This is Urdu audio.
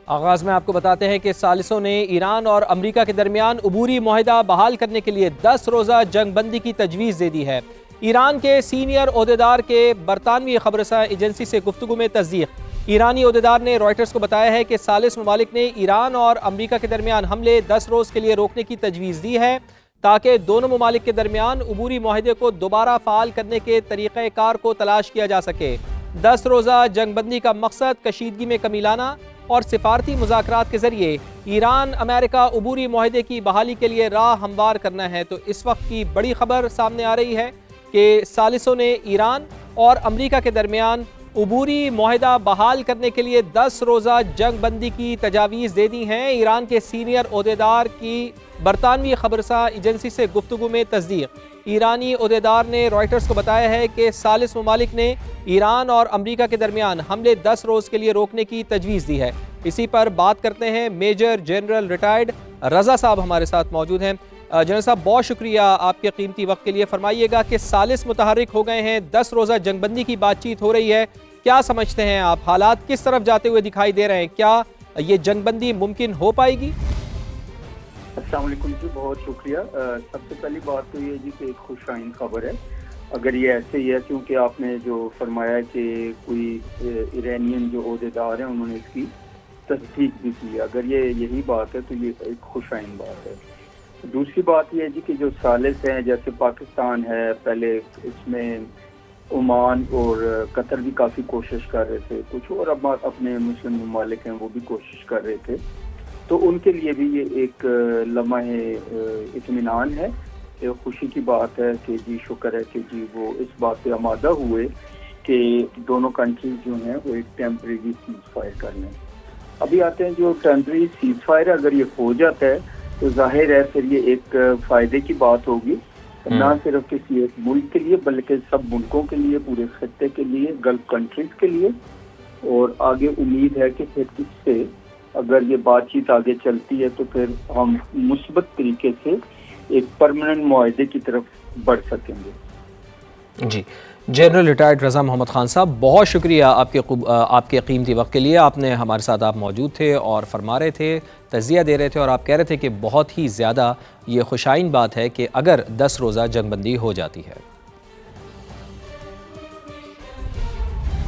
آغاز میں آپ کو بتاتے ہیں کہ ثالثوں نے ایران اور امریکہ کے درمیان عبوری معاہدہ بحال کرنے کے لیے 10 روزہ جنگ بندی کی تجویز دے دی ہے۔ ایران کے سینئر عہدیدار کے برطانوی خبررساں ایجنسی سے گفتگو میں تصدیق۔ ایرانی عہدیدار نے رائٹرز کو بتایا ہے کہ ثالث ممالک نے ایران اور امریکہ کے درمیان حملے 10 روز کے لیے روکنے کی تجویز دی ہے تاکہ دونوں ممالک کے درمیان عبوری معاہدے کو دوبارہ فعال کرنے کے طریقہ کار کو تلاش کیا جا سکے۔ 10 روزہ جنگ بندی کا مقصد کشیدگی میں کمی لانا اور سفارتی مذاکرات کے ذریعے ایران امریکہ عبوری معاہدے کی بحالی کے لیے راہ ہموار کرنا ہے۔ تو اس وقت کی بڑی خبر سامنے آ رہی ہے کہ ثالثوں نے ایران اور امریکہ کے درمیان عبوری معاہدہ بحال کرنے کے لیے 10 روزہ جنگ بندی کی تجاویز دے دی ہیں۔ ایران کے سینئر عہدیدار کی برطانوی خبررساں ایجنسی سے گفتگو میں تصدیق۔ ایرانی عہدیدار نے رائٹرز کو بتایا ہے کہ ثالث ممالک نے ایران اور امریکہ کے درمیان حملے 10 روز کے لیے روکنے کی تجویز دی ہے۔ اسی پر بات کرتے ہیں، میجر جنرل ریٹائرڈ رضا صاحب ہمارے ساتھ موجود ہیں۔ جنرل صاحب بہت شکریہ آپ کے قیمتی وقت کے لیے۔ فرمائیے گا کہ ثالث متحرک ہو گئے ہیں، 10 روزہ جنگ بندی کی بات چیت ہو رہی ہے، کیا سمجھتے ہیں آپ؟ حالات کس طرف جاتے ہوئے دکھائی دے رہے ہیں؟ کیا یہ جنگ بندی ممکن ہو پائے گی؟ السلام علیکم جی، بہت شکریہ۔ سب سے پہلی بات تو یہ جی کہ ایک خوش آئند خبر ہے اگر یہ ایسے ہی ہے، کیونکہ آپ نے جو فرمایا کہ کوئی ایرانین جو عہدیدار ہیں انہوں نے اس کی تصدیق بھی کی، اگر یہ یہی بات ہے تو یہ ایک خوش آئند بات ہے۔ دوسری بات یہ ہے جی کہ جو ثالث ہیں جیسے پاکستان ہے، پہلے اس میں عمان اور قطر بھی کافی کوشش کر رہے تھے، کچھ اور اپنے مسلم ممالک ہیں وہ بھی کوشش کر رہے تھے، تو ان کے لیے بھی یہ ایک لمحہ اطمینان ہے، ایک خوشی کی بات ہے کہ جی شکر ہے کہ جی وہ اس بات پہ آمادہ ہوئے کہ دونوں کنٹریز جو ہیں وہ ایک ٹیمپریری سیز فائر کر لیں۔ ابھی آتے ہیں جو ٹیمپریری سیز فائر اگر یہ ہو جاتا ہے تو ظاہر ہے پھر یہ ایک فائدے کی بات ہوگی، نہ صرف کسی ایک ملک کے لیے بلکہ سب ملکوں کے لیے، پورے خطے کے لیے، گلف کنٹریز کے لیے، اور آگے امید ہے کہ پھر اس سے اگر یہ بات چیت آگے چلتی ہے تو پھر ہم مثبت طریقے سے ایک پرماننٹ معاہدے کی طرف بڑھ سکیں گے۔ جی، جنرل ریٹائرڈ رضا محمد خان صاحب بہت شکریہ آپ کے قیمتی وقت کے لیے۔ آپ نے ہمارے ساتھ آپ موجود تھے اور فرما رہے تھے، تجزیہ دے رہے تھے، اور آپ کہہ رہے تھے کہ بہت ہی زیادہ یہ خوشائن بات ہے کہ اگر 10 روزہ جنگ بندی ہو جاتی ہے۔